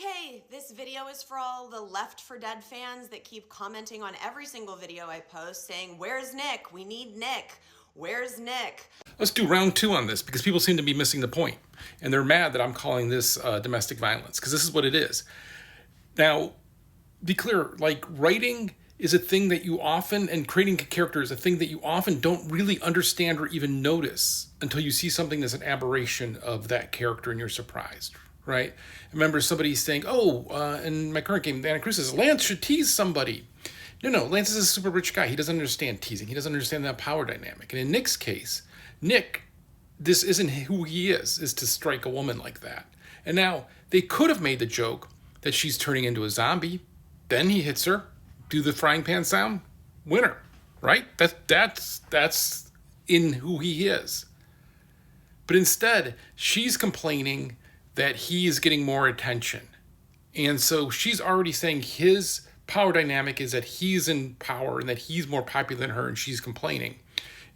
Okay, this video is for all the Left 4 Dead fans that keep commenting on every single video I post saying, "Where's Nick? We need Nick. Where's Nick?" Let's do round two on this because people seem to be missing the point. And they're mad that I'm calling this domestic violence because this is what it is. Now, be clear, like writing is a thing that you often, and creating a character is a thing that you often don't really understand or even notice until you see something that's an aberration of that character and you're surprised, right? I remember somebody saying, in my current game, Anna Cruz says, Lance should tease somebody. No, Lance is a super rich guy. He doesn't understand teasing. He doesn't understand that power dynamic. And in Nick's case, Nick, this isn't who he is to strike a woman like that. And now, they could have made the joke that she's turning into a zombie. Then he hits her. Do the frying pan sound? Winner, right? That's in who he is. But instead, she's complaining that he is getting more attention. And so she's already saying his power dynamic is that he's in power and that he's more popular than her, and she's complaining.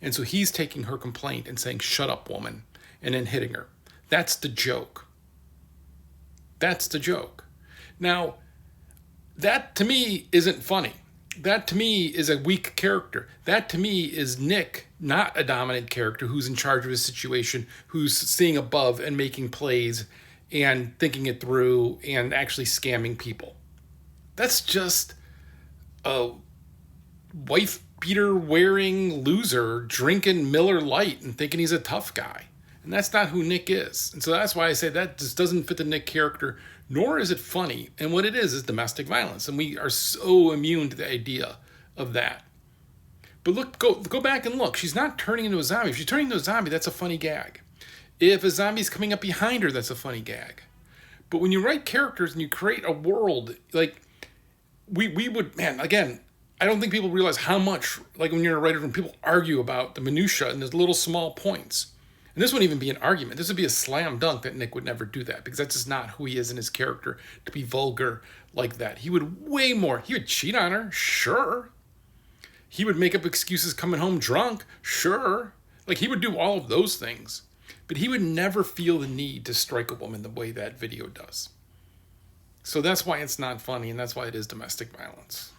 And so he's taking her complaint and saying, "Shut up, woman," and then hitting her. That's the joke. That's the joke. Now, that to me isn't funny. That to me is a weak character. That to me is Nick, not a dominant character who's in charge of his situation, who's seeing above and making plays and thinking it through and actually scamming people. That's just a wife beater wearing loser drinking Miller Lite and thinking he's a tough guy. And that's not who Nick is. And so that's why I say that just doesn't fit the Nick character, nor is it funny. And what it is domestic violence. And we are so immune to the idea of that. But look, go back and look. She's not turning into a zombie. If she's turning into a zombie, that's a funny gag. If a zombie's coming up behind her, that's a funny gag. But when you write characters and you create a world, like we would, man, again, I don't think people realize how much, like when you're a writer, when people argue about the minutia and those little small points. And this wouldn't even be an argument. This would be a slam dunk that Nick would never do that because that's just not who he is in his character to be vulgar like that. He would he would cheat on her, sure. He would make up excuses coming home drunk, sure. Like he would do all of those things. But he would never feel the need to strike a woman the way that video does. So that's why it's not funny, and that's why it is domestic violence.